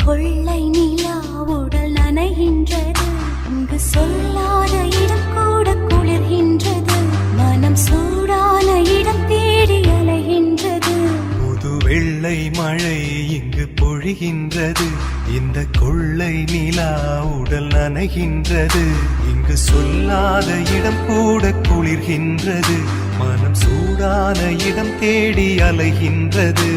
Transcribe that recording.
கொள்ளை நிலா உடல் நனைகின்றது, இங்கு சொல்லாத இடம் கூட குளிர்கின்றது, மனம் சூடான இடம் தேடி அலைகின்றது. புது வெள்ளை மழை இங்கு பொழிகின்றது, இந்த கொள்ளை நிலா உடல் நனைகின்றது, இங்கு சொல்லாத இடம் கூட குளிர்கின்றது, மனம் சூடான இடம் தேடி அலைகின்றது.